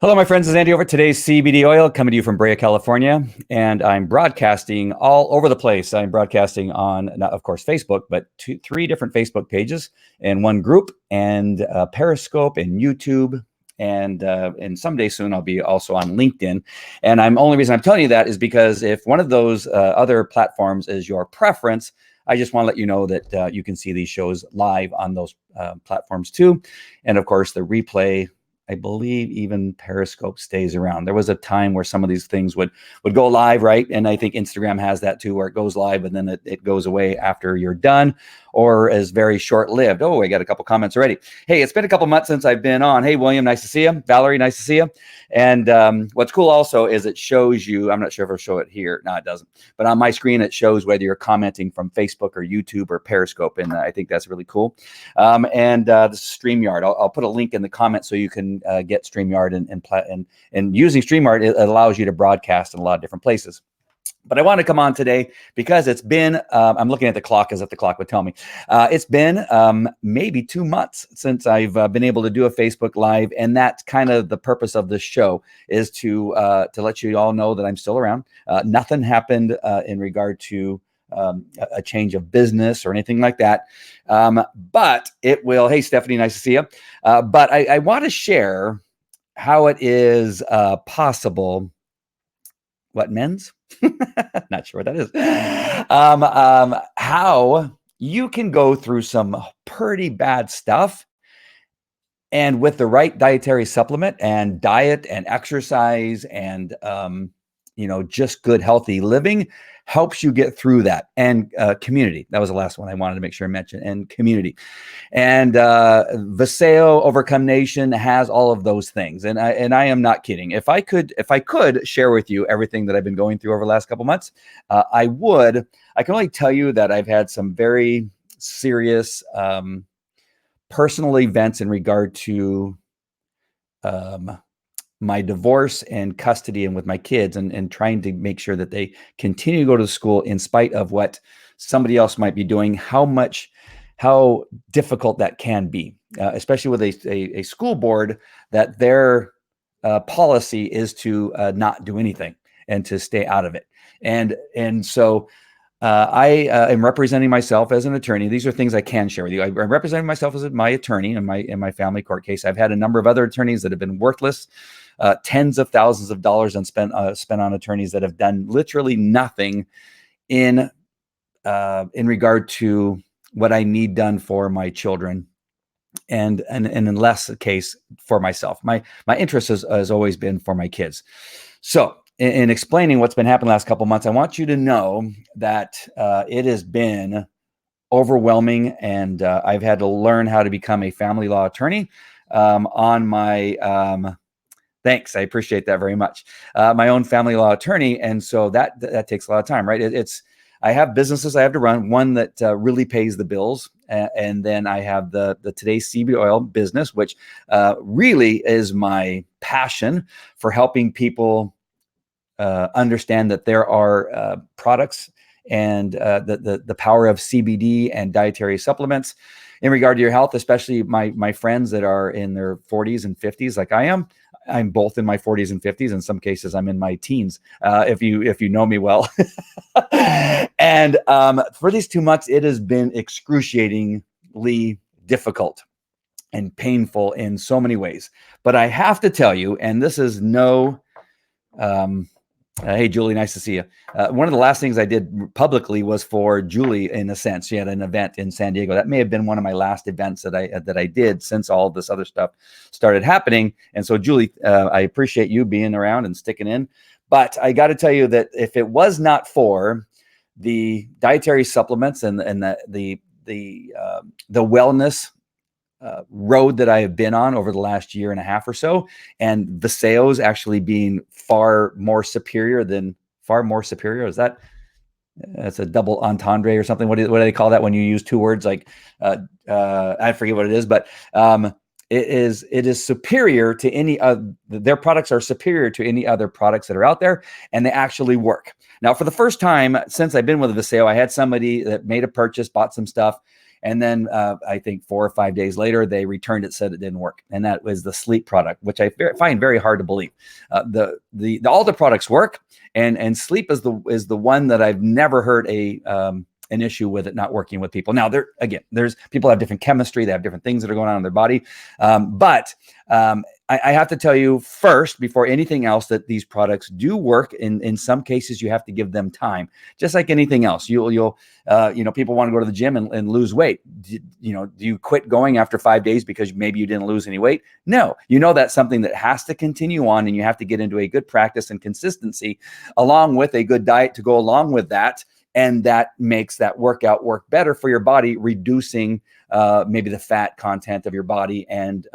Hello, my friends. It's Andy over at today's CBD Oil, coming to you from Brea, California. And I'm broadcasting all over the place. I'm broadcasting on, not, of course, Facebook, but three different Facebook pages and one group, and Periscope and YouTube. And someday soon I'll be also on LinkedIn. And only reason I'm telling you that is because if one of those other platforms is your preference, I just want to let you know that you can see these shows live on those platforms too. And of course, the replay, I believe even Periscope stays around. There was a time where some of these things would go live, right? And I think Instagram has that too, where it goes live and then it goes away after you're done, or is very short-lived. Oh, I got a couple comments already. Hey, it's been a couple months since I've been on. Hey, William, nice to see you. Valerie, nice to see you. And what's cool also is it shows you, I'm not sure if it'll show it here. No, it doesn't. But on my screen, it shows whether you're commenting from Facebook or YouTube or Periscope. And I think that's really cool. This is StreamYard. I'll put a link in the comments so you can get StreamYard and using StreamYard, it allows you to broadcast in a lot of different places. But I want to come on today because it's been, I'm looking at the clock as if the clock would tell me. It's been maybe 2 months since I've been able to do a Facebook Live. And that's kind of the purpose of this show, is to let you all know that I'm still around. Nothing happened in regard to a change of business or anything like that. But it will, hey, Stephanie, nice to see you. But I want to share how it is possible. What, men's? Not sure what that is. How you can go through some pretty bad stuff, and with the right dietary supplement and diet and exercise and just good healthy living helps you get through that. And community, that was the last one I wanted to make sure I mentioned, and community. And Vasayo Overcome Nation has all of those things. And I am not kidding. If I could share with you everything that I've been going through over the last couple months, I would. I can only tell you that I've had some very serious personal events in regard to my divorce and custody and with my kids, and trying to make sure that they continue to go to school in spite of what somebody else might be doing, how difficult that can be, especially with a school board that their policy is to not do anything and to stay out of it. And so I am representing myself as an attorney. These are things I can share with you. I'm representing myself as my attorney in my family court case. I've had a number of other attorneys that have been worthless, tens of thousands of dollars spent on attorneys that have done literally nothing in regard to what I need done for my children, and in less the case for myself. My interest has always been for my kids. So in explaining what's been happening the last couple of months, I want you to know that it has been overwhelming, and I've had to learn how to become a family law attorney on my thanks. I appreciate that very much. My own family law attorney. And so that takes a lot of time, right? I have businesses I have to run, one that really pays the bills. And then I have the Today's CBD Oil business, which really is my passion for helping people understand that there are products and the power of CBD and dietary supplements in regard to your health, especially my friends that are in their 40s and 50s, like I am. I'm both in my 40s and 50s. In some cases, I'm in my teens, if you know me well. And for these 2 months, it has been excruciatingly difficult and painful in so many ways. But I have to tell you, and this is no... hey, Julie, nice to see you. One of the last things I did publicly was for Julie, in a sense. She had an event in San Diego. That may have been one of my last events that I did since all this other stuff started happening. And so, Julie, I appreciate you being around and sticking in. But I got to tell you that if it was not for the dietary supplements and the wellness road that I have been on over the last year and a half or so, and Vasayo's actually being far more superior. Is that's a double entendre or something? What do they call that when you use two words? Like I forget what it is, but it is superior to any other. Their products are superior to any other products that are out there, and they actually work. Now, for the first time since I've been with Vasayo, I had somebody that made a purchase, bought some stuff, And then I think 4 or 5 days later, they returned it, said it didn't work. And that was the sleep product, which I find very hard to believe. All the products work, and sleep is the one that I've never heard an issue with it not working with people. Now, there's people have different chemistry, they have different things that are going on in their body, but I have to tell you first, before anything else, that these products do work. In some cases, you have to give them time, just like anything else. People want to go to the gym and lose weight. Do you quit going after 5 days because maybe you didn't lose any weight? No, that's something that has to continue on, and you have to get into a good practice and consistency, along with a good diet to go along with that. And that makes that workout work better for your body, reducing maybe the fat content of your body, and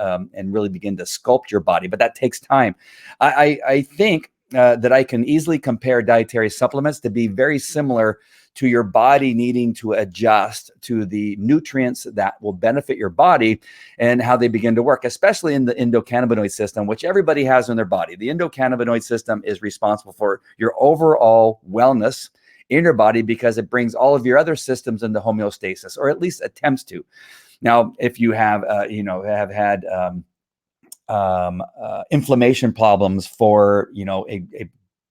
really begin to sculpt your body. But that takes time. I think that I can easily compare dietary supplements to be very similar to your body needing to adjust to the nutrients that will benefit your body and how they begin to work, especially in the endocannabinoid system, which everybody has in their body. The endocannabinoid system is responsible for your overall wellness in your body because it brings all of your other systems into homeostasis, or at least attempts to. Now, if you have had inflammation problems for a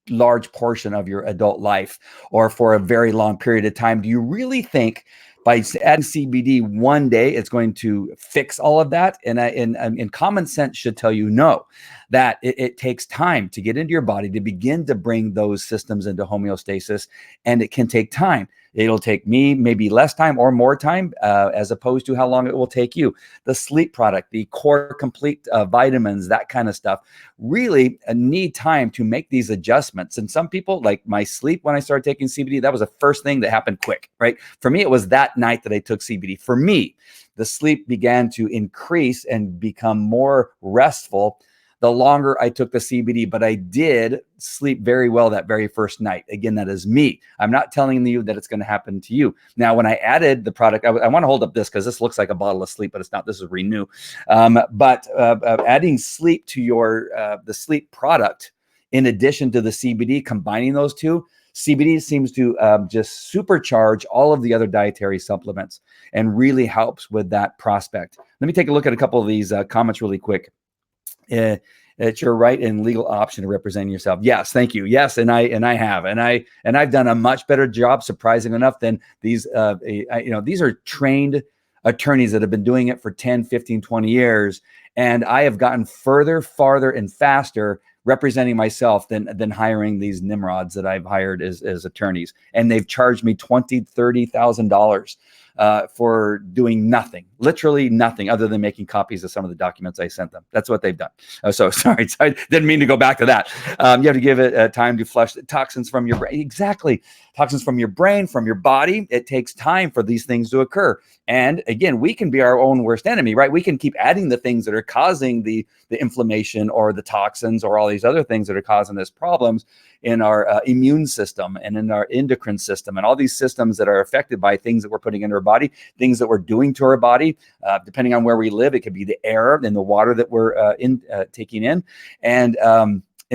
large portion of your adult life, or for a very long period of time, do you really think by adding CBD one day it's going to fix all of that? And common sense should tell you no, that it takes time to get into your body to begin to bring those systems into homeostasis, and it can take time. It'll take me maybe less time or more time, as opposed to how long it will take you. The sleep product, the core complete vitamins, that kind of stuff, really need time to make these adjustments. And some people, like my sleep, when I started taking CBD, that was the first thing that happened quick, right? For me, it was that night that I took CBD. For me, the sleep began to increase and become more restful the longer I took the CBD, but I did sleep very well that very first night. Again, that is me. I'm not telling you that it's going to happen to you. Now, when I added the product, I want to hold up this because this looks like a bottle of sleep, but it's not. This is Renew. But adding sleep to the sleep product, in addition to the CBD, combining those two, CBD seems to just supercharge all of the other dietary supplements and really helps with that prospect. Let me take a look at a couple of these comments really quick. It's your right and legal option to represent yourself. Yes, thank you. Yes, and I've done a much better job, surprising enough, than these. These are trained attorneys that have been doing it for 10, 15, 20 years, and I have gotten further, farther, and faster representing myself than hiring these nimrods that I've hired as attorneys, and they've charged me $20,000-$30,000 for doing nothing, literally nothing, other than making copies of some of the documents I sent them. That's what they've done. So sorry, I didn't mean to go back to that. You have to give it time to flush the toxins from your brain. Exactly. Toxins from your brain, from your body. It takes time for these things to occur. And again, we can be our own worst enemy, right? We can keep adding the things that are causing the inflammation or the toxins or all these other things that are causing us problems in our immune system and in our endocrine system and all these systems that are affected by things that we're putting into our body, things that we're doing to our body. Depending on where we live, it could be the air and the water that we're taking in. And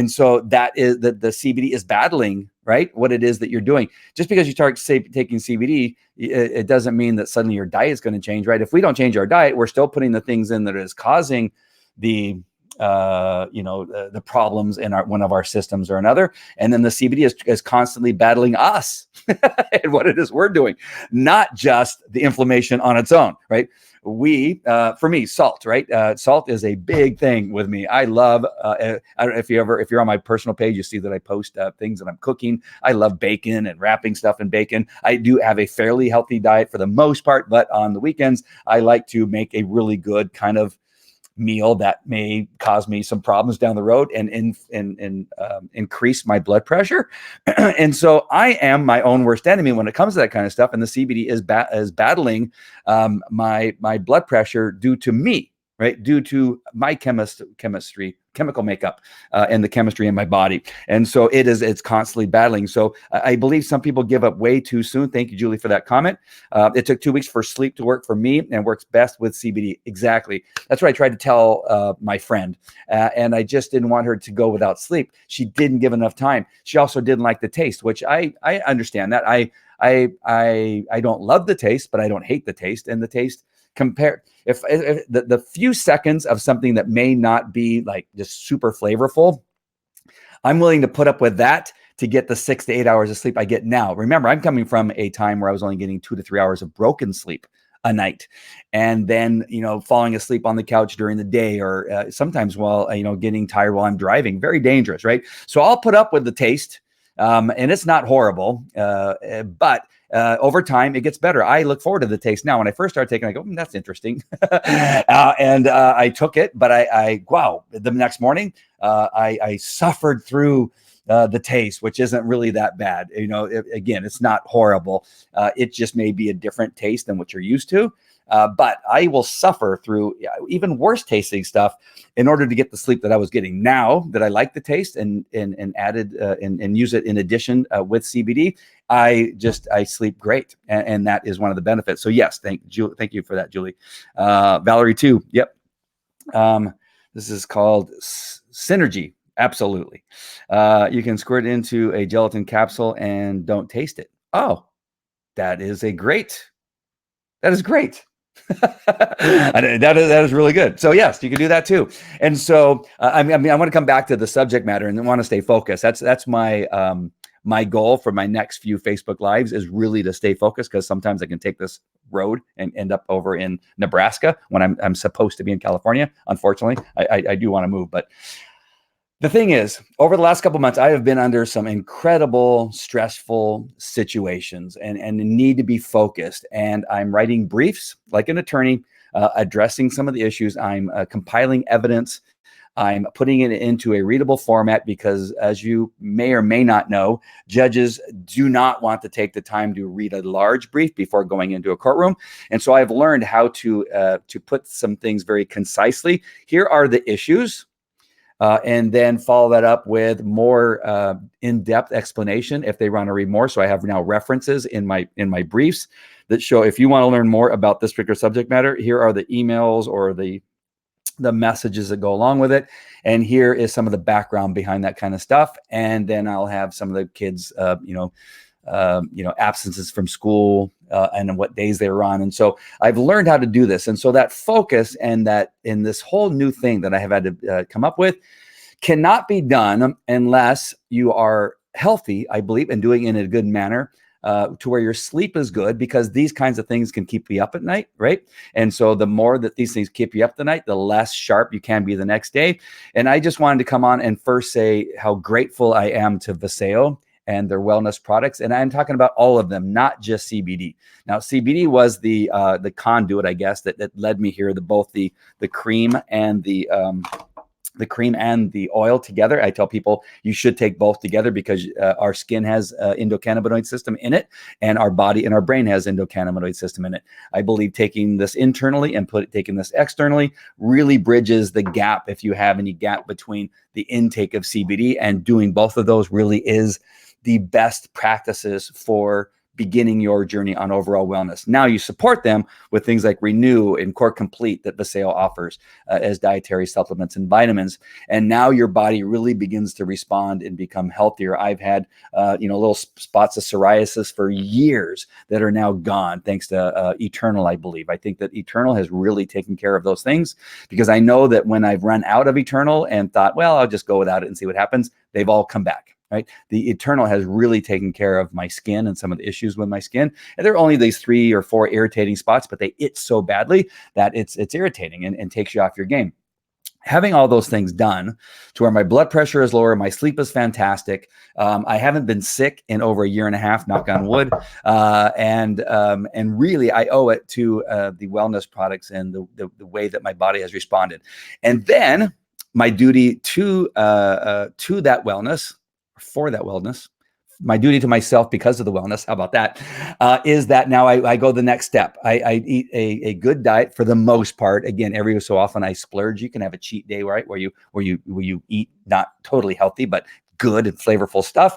so that is the CBD is battling, right, what it is that you're doing. Just because you start taking CBD, it doesn't mean that suddenly your diet is going to change, right? If we don't change our diet, we're still putting the things in that is causing the problems in one of our systems or another. And then the CBD is constantly battling us and what it is we're doing, not just the inflammation on its own, right? For me, salt, right? Salt is a big thing with me. I love, I don't know if you're on my personal page, you see that I post things that I'm cooking. I love bacon and wrapping stuff in bacon. I do have a fairly healthy diet for the most part, but on the weekends, I like to make a really good kind of meal that may cause me some problems down the road and increase my blood pressure. And so I am my own worst enemy when it comes to that kind of stuff. And the CBD is battling my blood pressure due to me. right? Due to my chemical makeup, and the chemistry in my body. And so it's constantly battling. So I believe some people give up way too soon. Thank you, Julie, for that comment. It took 2 weeks for sleep to work for me, and works best with CBD. Exactly. That's what I tried to tell my friend. And I just didn't want her to go without sleep. She didn't give enough time. She also didn't like the taste, which I understand that. I don't love the taste, but I don't hate the taste. And the taste, compare if the few seconds of something that may not be like just super flavorful, I'm willing to put up with that to get the 6 to 8 hours of sleep I get now. Remember, I'm coming from a time where I was only getting 2 to 3 hours of broken sleep a night, and then falling asleep on the couch during the day, or sometimes while getting tired while I'm driving. Very dangerous, right? So I'll put up with the taste, and it's not horrible, but over time it gets better. I look forward to the taste now. When I first started taking it, I go, that's interesting. And I took it, but wow, the next morning I suffered through the taste, which isn't really that bad. Again, it's not horrible. It just may be a different taste than what you're used to. But I will suffer through even worse tasting stuff in order to get the sleep that I was getting. Now that I like the taste and added and use it in addition with CBD, I sleep great, and that is one of the benefits. So yes, thank you for that, Julie. Valerie too. Yep. This is called Synergy. Absolutely. You can squirt it into a gelatin capsule and don't taste it. Oh, that is great. That is great. That is really good. So yes, you can do that too. And so I want to come back to the subject matter and want to stay focused. That's my my goal for my next few Facebook Lives, is really to stay focused, because sometimes I can take this road and end up over in Nebraska when I'm supposed to be in California. Unfortunately, I do want to move, but the thing is, over the last couple of months, I have been under some incredible, stressful situations and need to be focused. And I'm writing briefs like an attorney, addressing some of the issues. I'm compiling evidence. I'm putting it into a readable format because, as you may or may not know, judges do not want to take the time to read a large brief before going into a courtroom. And so I've learned how to put some things very concisely. Here are the issues. And then follow that up with more in-depth explanation if they want to read more. So I have now references in my briefs that show, if you want to learn more about this particular subject matter, here are the emails or the messages that go along with it. And here is some of the background behind that kind of stuff. And then I'll have some of the kids, absences from school, and what days they were on. And so I've learned how to do this. And so that focus and that in this whole new thing that I have had to come up with cannot be done unless you are healthy, I believe, and doing it in a good manner, to where your sleep is good, because these kinds of things can keep you up at night, right? And so the more that these things keep you up the night, the less sharp you can be the next day. And I just wanted to come on and first say how grateful I am to Vasayo and their wellness products. And I'm talking about all of them, not just CBD. Now, CBD was the conduit, I guess, that led me here. Both the cream and the oil together. I tell people you should take both together, because our skin has endocannabinoid system in it, and our body and our brain has endocannabinoid system in it. I believe taking this internally and taking this externally really bridges the gap, if you have any gap between the intake of CBD, and doing both of those really is the best practices for beginning your journey on overall wellness. Now you support them with things like Renew and Core Complete that Vasayo offers as dietary supplements and vitamins. And now your body really begins to respond and become healthier. I've had, little spots of psoriasis for years that are now gone thanks to Eternal, I believe. I think that Eternal has really taken care of those things, because I know that when I've run out of Eternal and thought, well, I'll just go without it and see what happens, they've all come back. Right. The Eternal has really taken care of my skin and some of the issues with my skin. And there are only these 3 or 4 irritating spots, but they itch so badly that it's irritating and takes you off your game. Having all those things done to where my blood pressure is lower, my sleep is fantastic. I haven't been sick in over a year and a half, knock on wood. And really, I owe it to the wellness products and the way that my body has responded. And then my duty to that wellness, for that wellness, my duty to myself because of the wellness. How about that? Is that now I go the next step. I eat a good diet for the most part. Again, every so often I splurge. You can have a cheat day, right? Where you eat not totally healthy, but good and flavorful stuff.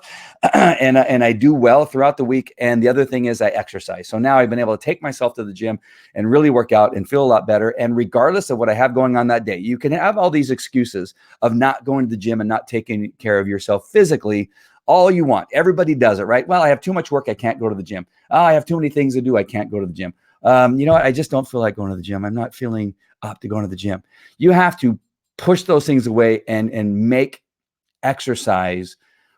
and I do well throughout the week. And the other thing is I exercise. So now I've been able to take myself to the gym and really work out and feel a lot better. And regardless of what I have going on that day, you can have all these excuses of not going to the gym and not taking care of yourself physically all you want. Everybody does it, right? Well, I have too much work. I can't go to the gym. Oh, I have too many things to do. I can't go to the gym. You know what? I just don't feel like going to the gym. I'm not feeling up to going to the gym. You have to push those things away and make exercise,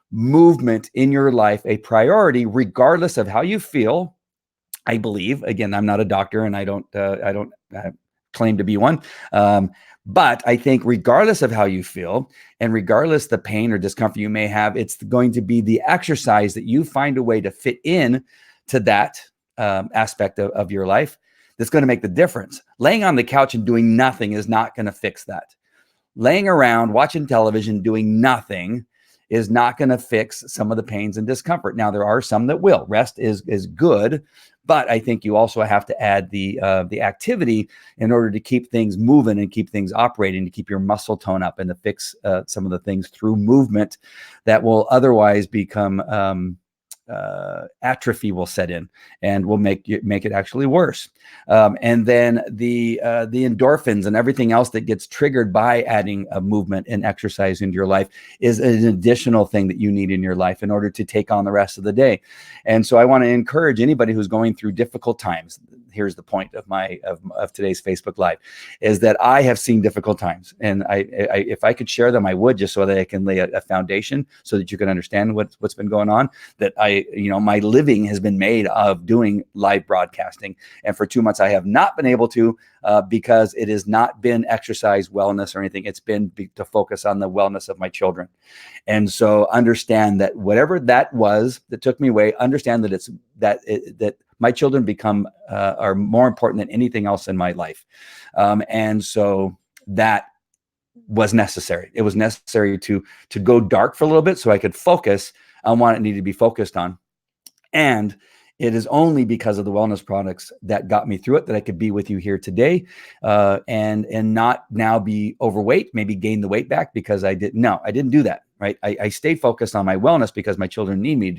movement in your life a priority, regardless of how you feel. I believe, again, I'm not a doctor and I don't claim to be one. But I think regardless of how you feel and regardless the pain or discomfort you may have, it's going to be the exercise that you find a way to fit in to that aspect of your life that's going to make the difference. Laying on the couch and doing nothing is not going to fix that. Laying around, watching television, doing nothing is not going to fix some of the pains and discomfort. Now, there are some that will. Rest is good, but I think you also have to add the activity in order to keep things moving and keep things operating, to keep your muscle tone up and to fix some of the things through movement that will otherwise become atrophy will set in and will make it actually worse. And then the endorphins and everything else that gets triggered by adding a movement and exercise into your life is an additional thing that you need in your life in order to take on the rest of the day. And so I want to encourage anybody who's going through difficult times. Here's the point of today's Facebook Live, is that I have seen difficult times, and I if I could share them, I would, just so that I can lay a foundation so that you can understand what's been going on. That my living has been made of doing live broadcasting, and for 2 months I have not been able to because it has not been exercise, wellness, or anything. It's been to focus on the wellness of my children. And so understand that whatever that was that took me away, understand that that my children are more important than anything else in my life. And so that was necessary. It was necessary to go dark for a little bit so I could focus on what it needed to be focused on. And it is only because of the wellness products that got me through it that I could be with you here today, and not now be overweight, maybe gain the weight back because I didn't do that. Right. I stay focused on my wellness because my children need me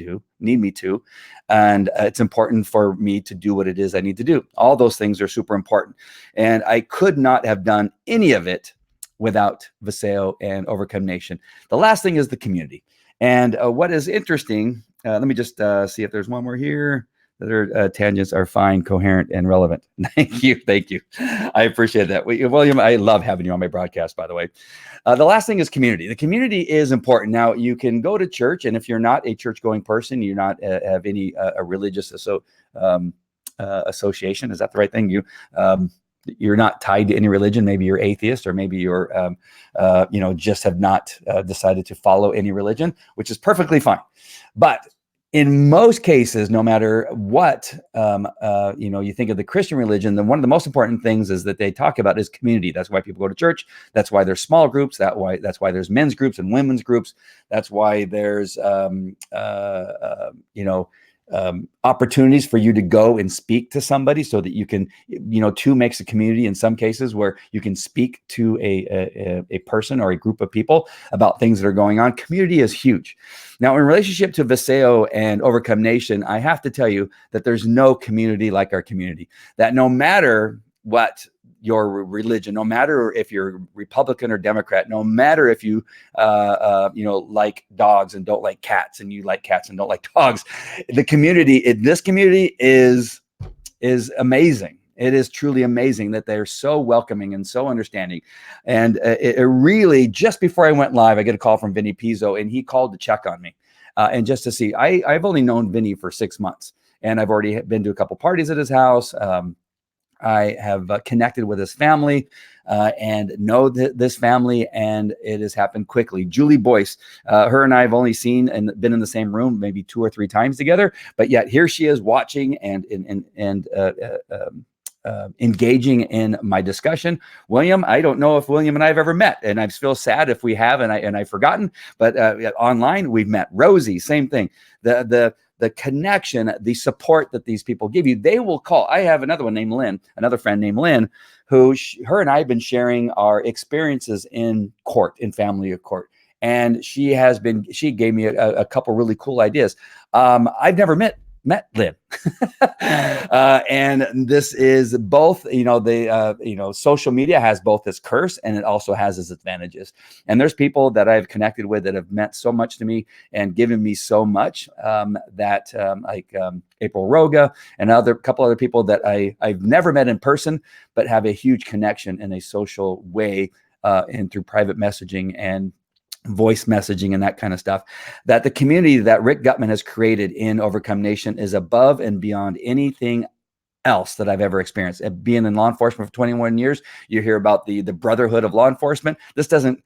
to, and it's important for me to do what it is I need to do. All those things are super important. And I could not have done any of it without Vasayo and Overcome Nation. The last thing is the community. And what is interesting, let me just see if there's one more here. The other tangents are fine, coherent, and relevant. Thank you. I appreciate that. William, I love having you on my broadcast, by the way. The last thing is community. The community is important. Now, you can go to church, and if you're not a church-going person, you're not have any a religious association. Is that the right thing? You're not tied to any religion. Maybe you're atheist, or maybe you're just have not decided to follow any religion, which is perfectly fine. But in most cases, no matter what, you think of the Christian religion, then one of the most important things is that they talk about is community. That's why people go to church. That's why there's small groups. That's why there's men's groups and women's groups. That's why there's opportunities for you to go and speak to somebody so that you can, two makes a community in some cases where you can speak to a person or a group of people about things that are going on. Community is huge. Now, in relationship to Vasayo and Overcome Nation, I have to tell you that there's no community like our community, that no matter what your religion, no matter if you're Republican or Democrat, no matter if you, like dogs and don't like cats, and you like cats and don't like dogs, this community is amazing. It is truly amazing that they're so welcoming and so understanding. And it really, just before I went live, I get a call from Vinny Pizzo, and he called to check on me. And just to see, I've only known Vinny for 6 months, and I've already been to a couple parties at his house. I have connected with his family and know this family, and it has happened quickly. Julie Boyce, her and I have only seen and been in the same room maybe 2 or 3 times together, but yet here she is watching and engaging in my discussion. William, I don't know if William and I have ever met, and I feel sad if we have, and I've forgotten. But online we've met. Rosie, same thing. The connection, the support that these people give you, they will call. I have another one named Lynn, another friend named Lynn, who her and I have been sharing our experiences in court, in family court. And she gave me a couple really cool ideas. I've never met Lynn. And this is both, social media has both its curse and it also has its advantages. And there's people that I've connected with that have meant so much to me and given me so much, like April Roga and couple other people that I've never met in person, but have a huge connection in a social way, and through private messaging and voice messaging and that kind of stuff, that the community that Rick Gutman has created in Overcome Nation is above and beyond anything else that I've ever experienced. Being in law enforcement for 21 years, you hear about the brotherhood of law enforcement. The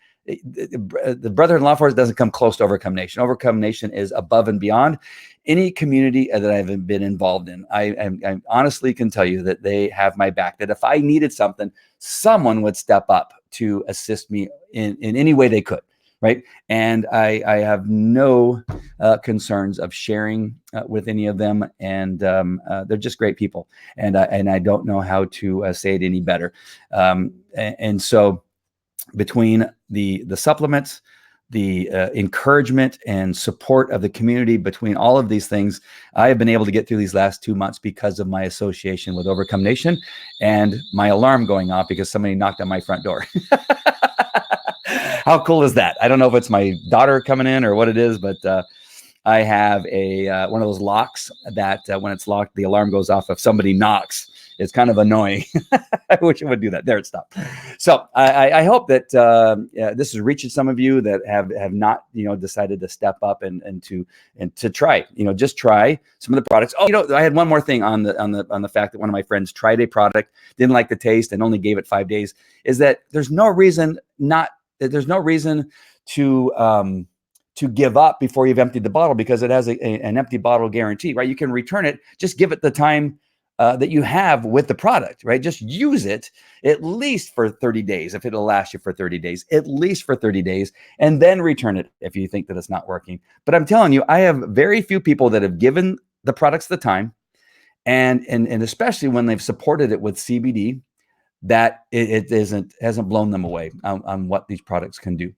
brotherhood of law enforcement doesn't come close to Overcome Nation. Overcome Nation is above and beyond any community that I've been involved in. I honestly can tell you that they have my back, that if I needed something, someone would step up to assist me in any way they could. Right. And I have no concerns of sharing with any of them. And they're just great people. And I don't know how to say it any better. And so between the supplements, the encouragement and support of the community, between all of these things, I have been able to get through these last 2 months because of my association with Overcome Nation and my alarm going off because somebody knocked on my front door. How cool is that? I don't know if it's my daughter coming in or what it is, but I have one of those locks that when it's locked, the alarm goes off if somebody knocks. It's kind of annoying. I wish it would do that. There, it stopped. So I hope that this is reaching some of you that have not, decided to step up and to try, just try some of the products. Oh, I had one more thing on the fact that one of my friends tried a product, didn't like the taste, and only gave it 5 days. Is that there's no reason to give up before you've emptied the bottle, because it has an empty bottle guarantee, right? You can return it. Just give it the time that you have with the product, right? Just use it at least for 30 days. If it'll last you for 30 days, at least for 30 days, and then return it if you think that it's not working. But I'm telling you, I have very few people that have given the products the time, and especially when they've supported it with CBD, that it hasn't blown them away on what these products can do.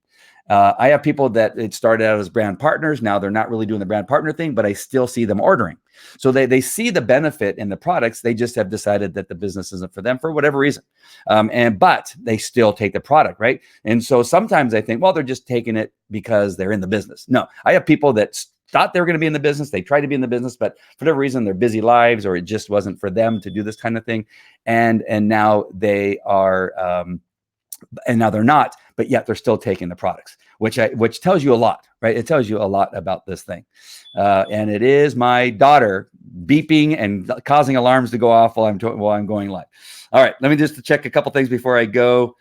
I have people that it started out as brand partners. Now they're not really doing the brand partner thing, but I still see them ordering. So they see the benefit in the products. They just have decided that the business isn't for them for whatever reason. But they still take the product, right? And so sometimes I think, well, they're just taking it because they're in the business. No, I have people that thought they were going to be in the business. They tried to be in the business, but for whatever reason, their busy lives, or it just wasn't for them to do this kind of thing. And now they are, and now they're not, but yet they're still taking the products, which tells you a lot, right? It tells you a lot about this thing. And it is my daughter beeping and causing alarms to go off while I'm going live. All right, let me just check a couple things before I go.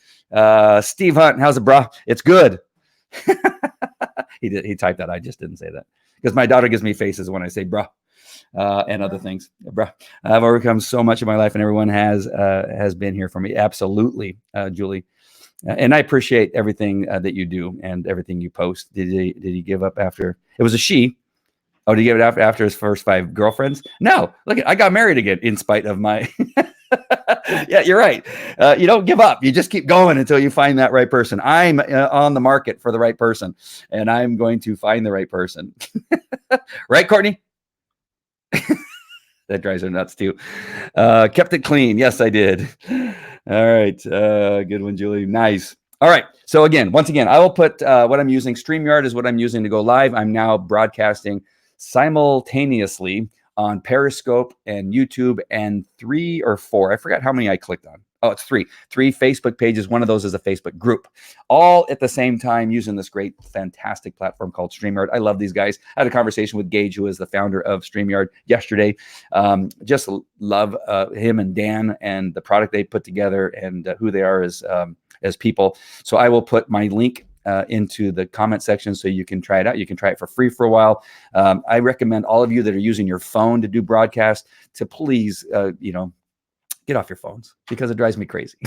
Steve Hunt, how's it, bro? It's good. He typed that. I just didn't say that because my daughter gives me faces when I say bruh, and other things. Bruh, I've overcome so much in my life, and everyone has been here for me. Absolutely, Julie. And I appreciate everything that you do and everything you post. Did he give up after? It was a she. Oh, did he give it after his first 5 girlfriends? No. Look, I got married again in spite of my. Yeah, you're right. You don't give up. You just keep going until you find that right person. I'm on the market for the right person, and I'm going to find the right person. Right, Courtney? That drives her nuts too. Kept it clean. Yes, I did. All right. Good one, Julie. Nice. All right. So once again, I will put what I'm using. StreamYard is what I'm using to go live. I'm now broadcasting simultaneously on Periscope and YouTube, and 3 or 4. I forgot how many I clicked on. Oh, it's 3 Facebook pages. One of those is a Facebook group, all at the same time using this great, fantastic platform called StreamYard. I love these guys. I had a conversation with Gage, who is the founder of StreamYard, yesterday. Just love him and Dan and the product they put together and who they are as people. So I will put my link into the comment section so you can try it out. You can try it for free for a while. I recommend all of you that are using your phone to do broadcast to please, get off your phones because it drives me crazy.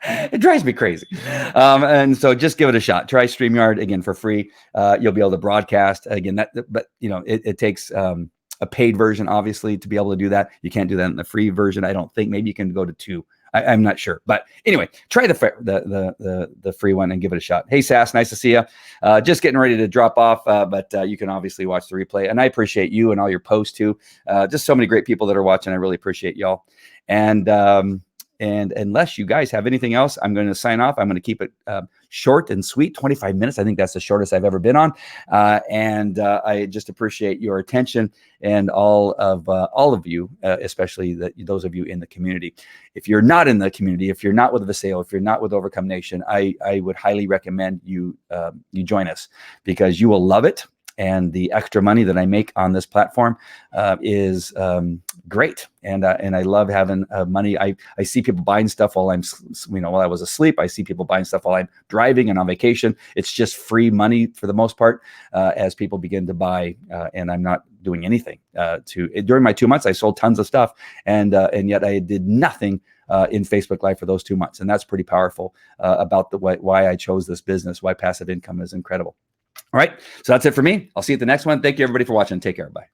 It drives me crazy. And so just give it a shot. Try StreamYard again for free. You'll be able to broadcast again. But it takes a paid version, obviously, to be able to do that. You can't do that in the free version. I don't think. Maybe you can go to 2. I'm not sure, but anyway, try the free one and give it a shot. Hey, Sass, nice to see you. Just getting ready to drop off, but you can obviously watch the replay, and I appreciate you and all your posts too. Just so many great people that are watching. I really appreciate y'all. And unless you guys have anything else, I'm going to sign off. I'm going to keep it short and sweet, 25 minutes. I think that's the shortest I've ever been on. And I just appreciate your attention and all of you, especially those of you in the community. If you're not in the community, if you're not with Vasayo, if you're not with Overcome Nation, I would highly recommend you join us, because you will love it. And the extra money that I make on this platform is great, and I love having money. I see people buying stuff while while I was asleep. I see people buying stuff while I'm driving and on vacation. It's just free money for the most part as people begin to buy, and I'm not doing anything during my 2 months. I sold tons of stuff, and yet I did nothing in Facebook Live for those 2 months, and that's pretty powerful about why I chose this business, why passive income is incredible. All right, so that's it for me. I'll see you at the next one. Thank you, everybody, for watching. Take care. Bye.